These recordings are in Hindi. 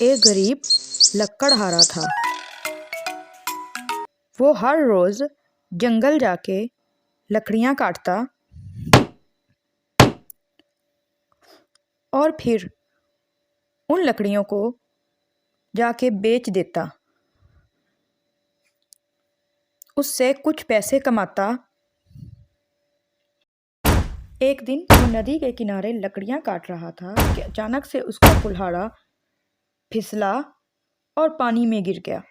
एक गरीब लकड़हारा था। वो हर रोज़ जंगल जाके लकड़ियाँ काटता और फिर उन लकड़ियों को जाके बेच देता। उससे कुछ पैसे कमाता। एक दिन वो नदी के किनारे लकड़ियाँ काट रहा था कि अचानक से उसका कुल्हाड़ा फिसला और पानी में गिर गया।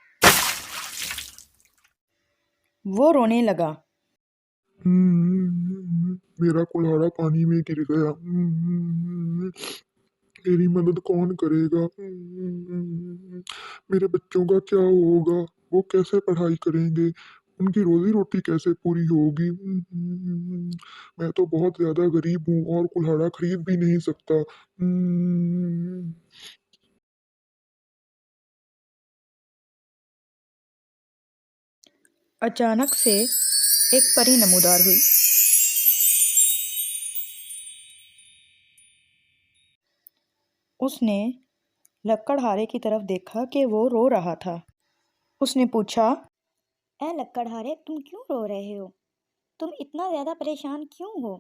वो रोने लगा। मेरा कुल्हाड़ा पानी में गिर गया। मेरी मदद कौन करेगा? मेरे बच्चों का क्या होगा? वो कैसे पढ़ाई करेंगे? उनकी रोजी रोटी कैसे पूरी होगी? मैं तो बहुत ज्यादा गरीब हूँ और कुल्हाड़ा खरीद भी नहीं सकता। अचानक से एक परी नमूदार हुई। उसने लकड़हारे की तरफ देखा कि वो रो रहा था। उसने पूछा, ऐ लकड़हारे, तुम क्यों रो रहे हो? तुम इतना ज़्यादा परेशान क्यों हो?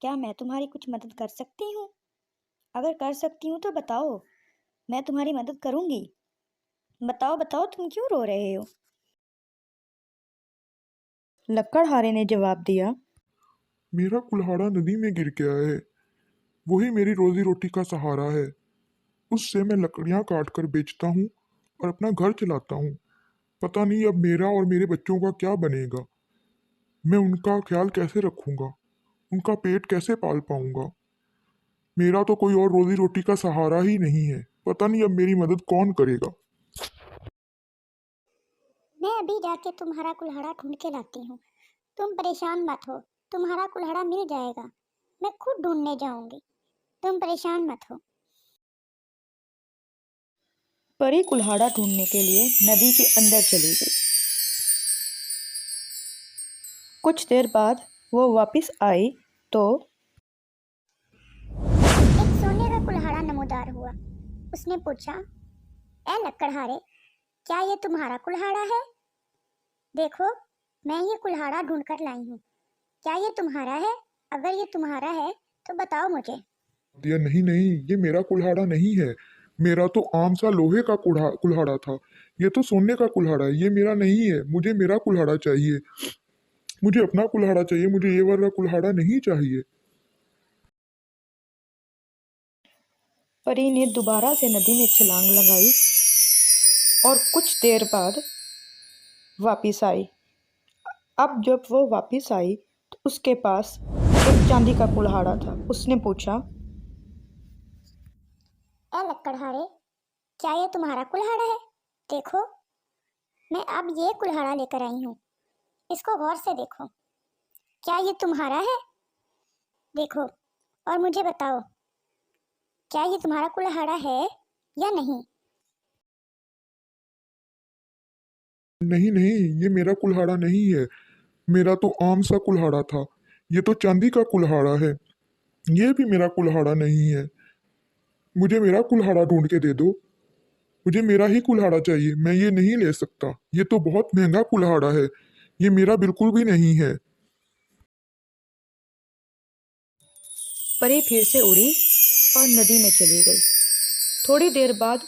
क्या मैं तुम्हारी कुछ मदद कर सकती हूँ? अगर कर सकती हूँ तो बताओ, मैं तुम्हारी मदद करूँगी। बताओ बताओ, तुम क्यों रो रहे हो? लकड़हारे ने जवाब दिया, मेरा कुल्हाड़ा नदी में गिर गया है। वही मेरी रोजी रोटी का सहारा है। उससे मैं लकड़ियां काट कर बेचता हूँ और अपना घर चलाता हूँ। पता नहीं अब मेरा और मेरे बच्चों का क्या बनेगा। मैं उनका ख्याल कैसे रखूंगा? उनका पेट कैसे पाल पाऊंगा? मेरा तो कोई और रोजी रोटी का सहारा ही नहीं है। पता नहीं अब मेरी मदद कौन करेगा। मैं अभी जाके तुम्हारा कुल्हाड़ा ढूंढ के लाती हूँ। तुम परेशान मत हो, तुम्हारा कुल्हाड़ा मिल जाएगा। मैं खुद ढूंढने जाऊंगी, तुम परेशान मत हो। परी कुल्हाड़ा ढूंढने के लिए नदी के अंदर चली गई। कुछ देर बाद वो वापस आई तो एक सोने का कुल्हाड़ा नमूदार हुआ। उसने पूछा, ऐ लकड़हारे, क्या ये तुम्हारा कुल्हाड़ा है? देखो, मैं ये कुल्हाड़ा ढूंढ कर लाई हूँ। क्या ये तुम्हारा है? अगर ये तुम्हारा है तो बताओ मुझे। दिया, नहीं नहीं, ये मेरा कुल्हाड़ा नहीं है। मेरा तो आम सा लोहे का कुल्हाड़ा था। ये तो सोने का कुल्हाड़ा है। ये मेरा नहीं है। मुझे मेरा कुल्हाड़ा चाहिए। मुझे अपना कुल्हाड़ा चाहिए। मुझे ये वाला कुल्हाड़ा नहीं चाहिए। परी ने दोबारा से नदी में छलांग लगाई और कुछ देर बाद वापस आई। अब जब वो वापस आई तो उसके पास एक चांदी का कुल्हाड़ा था। उसने पूछा, ऐ लकड़हारे, क्या ये तुम्हारा कुल्हाड़ा है? देखो, मैं अब ये कुल्हाड़ा लेकर आई हूँ। इसको गौर से देखो। क्या ये तुम्हारा है? देखो और मुझे बताओ, क्या ये तुम्हारा कुल्हाड़ा है या नहीं? नहीं नहीं, ये मेरा कुल्हाड़ा नहीं है। मेरा तो आम सा कुल्हाड़ा था। ये तो चांदी का कुल्हाड़ा है। ये भी मेरा कुल्हाड़ा नहीं है। मुझे मेरा कुल्हाड़ा ढूंढ के दे दो। मुझे मेरा ही कुल्हाड़ा चाहिए। मैं ये नहीं ले सकता। ये तो बहुत महंगा कुल्हाड़ा है। ये मेरा बिल्कुल भी नहीं है। परी फिर से उड़ी और नदी में चली गई। थोड़ी देर बाद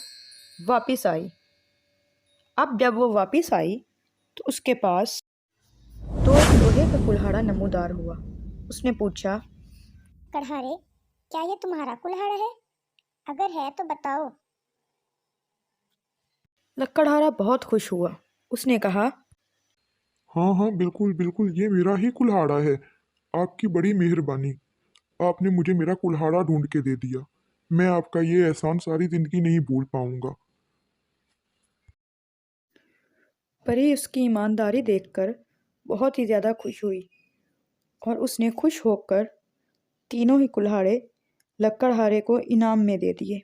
वापस आई। अब जब वो वापस आई तो उसके पास तो एक लोहे का कुल्हाड़ा नमूदार हुआ। उसने पूछा, कड़हारे, क्या ये तुम्हारा कुल्हाड़ा है? अगर है तो बताओ। लकड़हारा बहुत खुश हुआ। उसने कहा, हाँ हाँ, बिल्कुल बिल्कुल, ये मेरा ही कुल्हाड़ा है। आपकी बड़ी मेहरबानी। आपने मुझे मेरा कुल्हाड़ा ढूंढ के दे दिया। मैं आपका ये एहसान सारी जिंदगी नहीं भूल पाऊंगा। परी उसकी ईमानदारी देखकर बहुत ही ज़्यादा खुश हुई और उसने खुश होकर तीनों ही कुल्हाड़े लकड़हारे को इनाम में दे दिए।